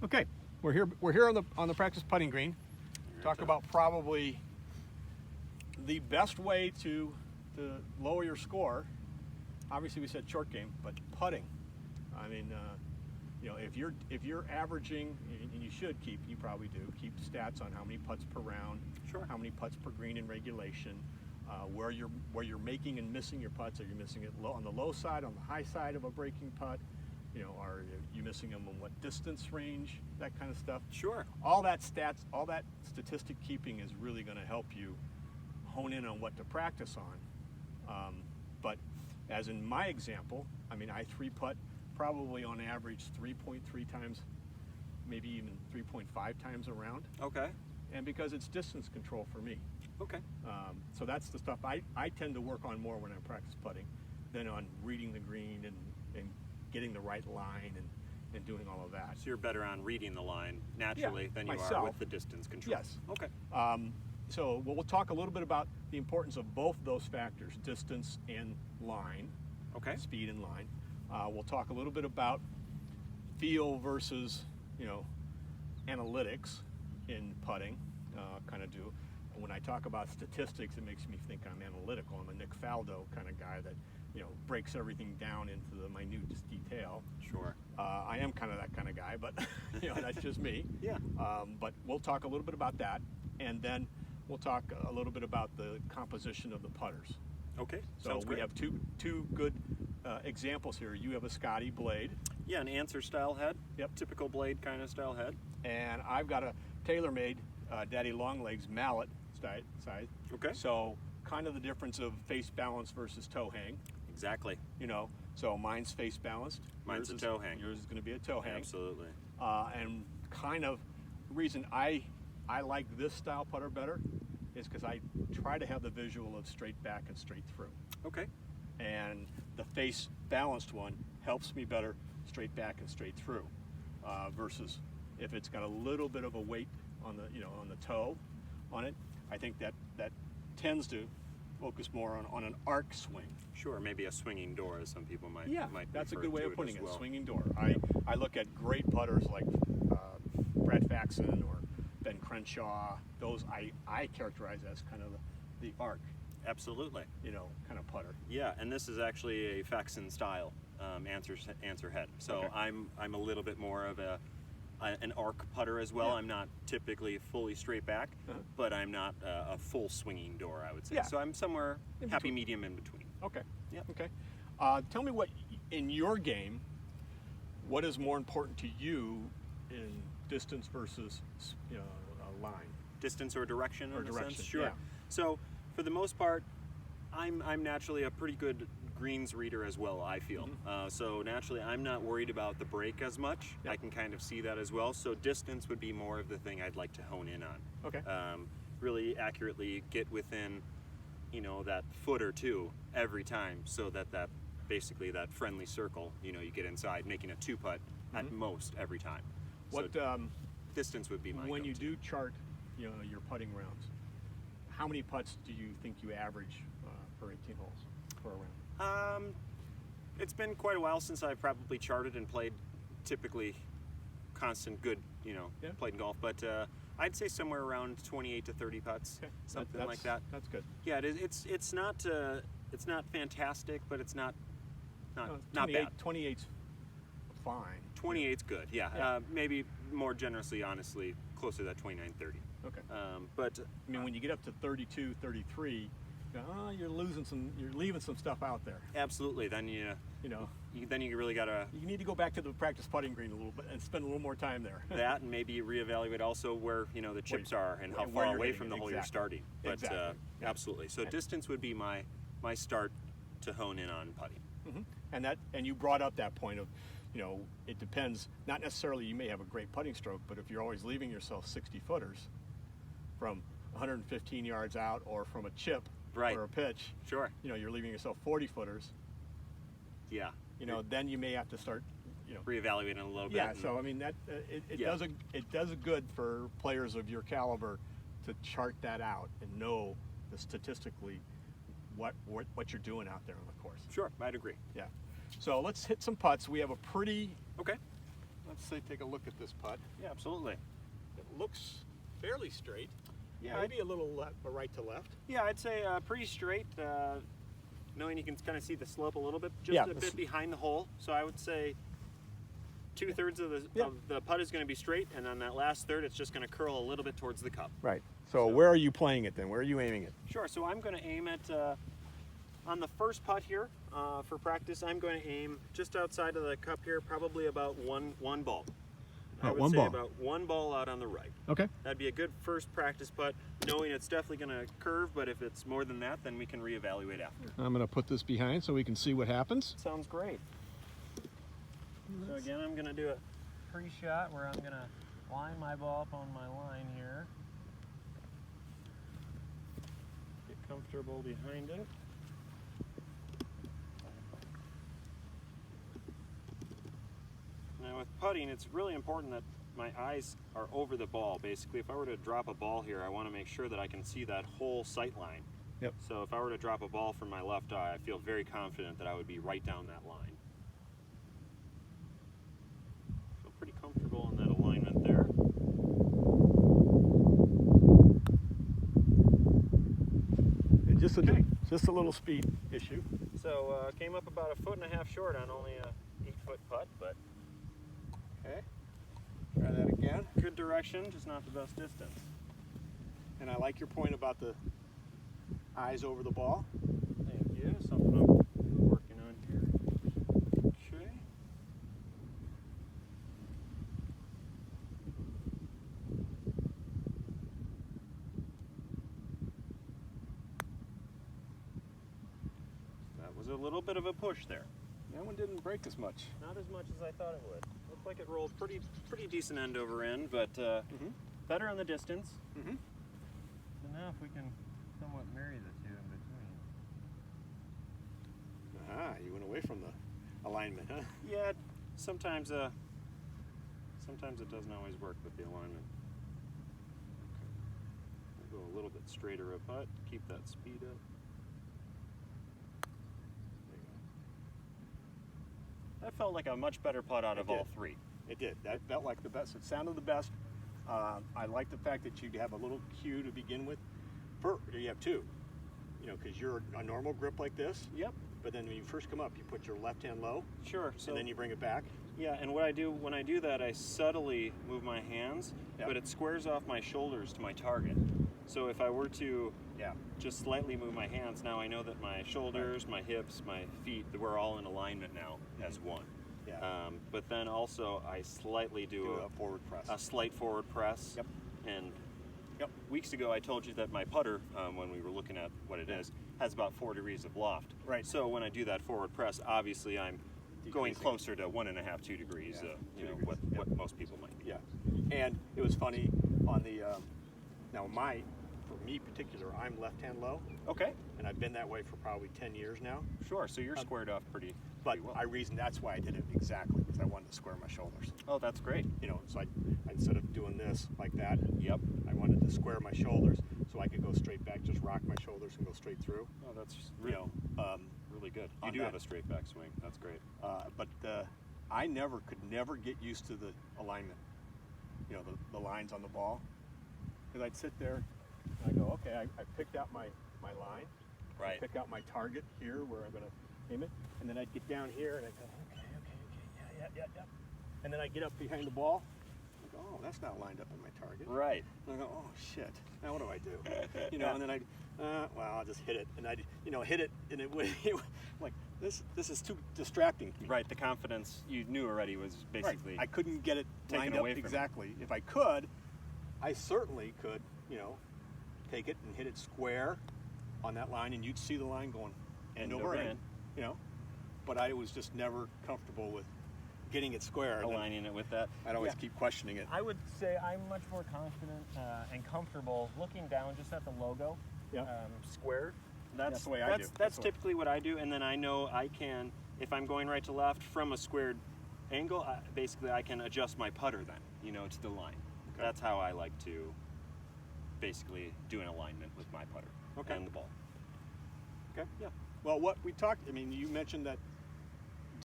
Okay, we're here on the practice putting green. Talk about probably the best way to lower your score. Obviously, we said short game, but putting. I mean, you know, if you're averaging, and you should keep, you probably do keep stats on how many putts per round, Sure. how many putts per green in regulation, where you're making and missing your putts. Are you missing it on the low side, on the high side of a breaking putt? You know, are you missing them in what distance range, that kind of stuff? Sure. All that statistic keeping is really going to help you hone in on what to practice on. But as in my example, I mean, I three putt probably on average 3.3 times, maybe even 3.5 times around. Okay. And because it's distance control for me. Okay. So that's the stuff I tend to work on more when I practice putting than on reading the green and getting the right line and doing all of that. So you're better on reading the line naturally than you are myself. with the distance control. Yes. Okay. So we'll talk a little bit about the importance of both those factors, distance and line, Okay. speed and line. We'll talk a little bit about feel versus, you know, analytics in putting, kind of do. When I talk about statistics, it makes me think I'm analytical. I'm a Nick Faldo kind of guy that, you know, breaks everything down into the minutest detail. Sure. I am kind of that kind of guy, but you know, that's just me. Yeah. But we'll talk a little bit about that, and then we'll talk a little bit about the composition of the putters. Okay. So Sounds we great. have two good examples here. You have a Scotty blade, Yeah, an answer style head. Yep. Typical blade kind of style head. and I've got a tailor-made Daddy Longlegs mallet size. Okay. So kind of the difference of face balance versus toe hang. Exactly. You know, so mine's face balanced. Mine's yours a toe hang. Yours is going to be a toe hang. Absolutely. And kind of the reason I like this style putter better is because I try to have the visual of straight back and straight through. Okay. And the face balanced one helps me better straight back and straight through, versus if it's got a little bit of a weight on the toe on it. I think that tends to focus more on an arc swing. Sure. Maybe a swinging door, as some people might. might That's a refer good way to of putting as it. well. Swinging door. I look at great putters like Brad Faxon or Ben Crenshaw. Those I characterize as kind of the arc, Absolutely. you know, kind of putter. Yeah, and this is actually a Faxon style answer head. So Okay. I'm a little bit more of an arc putter as well. Yeah. I'm not typically fully straight back, Uh-huh. but I'm not a full swinging door, I would say. Yeah. So I'm somewhere In happy between. medium in between. Okay. Yeah. Okay. Tell me what in your game, what is more important to you in distance versus line? Distance or direction Or in a direction, sense? Sure. yeah. So for the most part, I'm naturally a pretty good greens reader as well, I feel. So naturally I'm not worried about the break as much. Yep. I can kind of see that as well. So distance would be more of the thing I'd like to hone in on. Okay. Really accurately get within, you know, that foot or two every time, so that basically that friendly circle, you know, you get inside, making a two putt at most every time. What So distance would be my when you go-to. do chart, you know, your putting rounds, how many putts do you think you average per 18 holes for a round? It's been quite a while since I've probably charted and played typically constant good, you know, Yeah. played golf, but I'd say somewhere around 28 to 30 putts, Okay. something That's- like that. That's good. Yeah, it's not fantastic, but it's not No, not bad. 28's fine. 28's good, yeah. Yeah. Maybe more generously, honestly, closer to that 29, 30. Okay. But I mean, when you get up to 32, 33, you're leaving some stuff out there. absolutely, then you You know, really gotta you need to go back to the practice putting green a little bit and spend a little more time there. that, and maybe reevaluate also where, you know, the chips are and how and where far you're away hitting from it, the hole you're exactly. starting. But Exactly, yeah. absolutely. So distance would be my start to hone in on putting. And you brought up that point of, you know, it depends. Not necessarily you may have a great putting stroke, but if you're always leaving yourself 60 footers from 115 yards out or from a chip Right. or a pitch, Sure. you know, you're leaving yourself 40 footers. Yeah. You know, then you may have to start, you know. Reevaluating a little bit. Yeah, and- so I mean that it Yeah. does a good for players of your caliber to chart that out and know statistically what you're doing out there on the course. Sure, I'd agree. Yeah. So let's hit some putts. We have a pretty Okay. let's say take a look at this putt. Yeah, absolutely. It looks fairly straight. Yeah, Maybe a little right to left. Yeah, I'd say pretty straight. Knowing you can kind of see the slope a little bit, just Yeah, a bit behind the hole. So I would say 2/3 of the putt is going to be straight, and on that last third, it's just going to curl a little bit towards the cup. Right. So where are you playing it then? Where are you aiming it? Sure. So I'm going to aim it on the first putt here for practice. I'm going to aim just outside of the cup here, probably about one ball. I would say about one ball out on the right. Okay. That'd be a good first practice putt, knowing it's definitely going to curve, but if it's more than that, then we can reevaluate after. I'm going to put this behind so we can see what happens. Sounds great. So again, I'm going to do a pre-shot where I'm going to line my ball up on my line here. Get comfortable behind it. Now with putting, it's really important that my eyes are over the ball. Basically, if I were to drop a ball here, I want to make sure that I can see that whole sight line. Yep. So if I were to drop a ball from my left eye, I feel very confident that I would be right down that line. Feel pretty comfortable in that alignment there. And just a little speed issue. So came up about 1.5 feet short on only a 8-foot putt, but Okay. Try that again. good direction, just not the best distance. And I like your point about the eyes over the ball. Thank you. Something I'm working on here. Okay. That was a little bit of a push there. That one didn't break as much. Not as much as I thought it would. Looked like it rolled pretty decent end over end, but better on the distance. Mm-hmm. So now if we can somewhat marry the two in between. Ah, you went away from the alignment, huh? Yeah, sometimes it doesn't always work with the alignment. We'll go a little bit straighter a putt, keep that speed up. That felt like a much better putt out of all three. It did. That felt like the best. It sounded the best. I like the fact that you have a little cue to begin with. You have two. You know, because you're a normal grip like this. Yep. But then when you first come up, you put your left hand low. Sure. So And then you bring it back. yeah, and what I do when I do that, I subtly move my hands, Yep. but it squares off my shoulders to my target. So if I were to just slightly move my hands, now I know that my shoulders, my hips, my feet, we're all in alignment now as one. Yeah. But then also I slightly do a forward press. a slight forward press. Yep. And weeks ago I told you that my putter, when we were looking at what it is, has about 4 degrees of loft. Right. So when I do that forward press, obviously I'm going Decreasing. closer to 1.5, 2 degrees. Yeah, 2 you know, degrees. what most people might be. Yeah. And it was funny on the for me particular, I'm left hand low, Okay. and I've been that way for probably 10 years now. Sure. So you're squared off pretty But well. I reasoned that's why I did it exactly, because I wanted to square my shoulders. Oh, that's great. You know, so I instead of doing this like that, Yep. I wanted to square my shoulders so I could go straight back, just rock my shoulders and go straight through. Oh, that's You know, really good. You on do that. have a straight back swing. That's great. but I could never get used to the alignment. You know, the lines on the ball, because I'd sit there and I go, okay, I picked out my line. Right. I pick out my target here where I'm going to aim it, and then I'd get down here and I'd go, okay, yeah. And then I'd get up behind the ball. I go, oh, that's not lined up in my target. Right. And I go, oh shit, now what do I do? You know, and then I'd, well, I'll just hit it, and I'd, hit it, and it would, like this is too distracting to me. Right. The confidence you knew already was basically. Right. I couldn't get it taken lined up away from it. exactly. If I could, I certainly could, take it and hit it square on that line, and you'd see the line going end over end, But I was just never comfortable with getting it square. And then aligning it with that. I'd always keep questioning it. I would say I'm much more confident and comfortable looking down just at the logo, squared. That's the way I do. That's typically what I do, and then I know I can, if I'm going right to left from a squared angle, basically I can adjust my putter then, to the line. Okay. That's how I like to basically do an alignment with my putter and the ball. Okay. Yeah. Well, what we talked, you mentioned that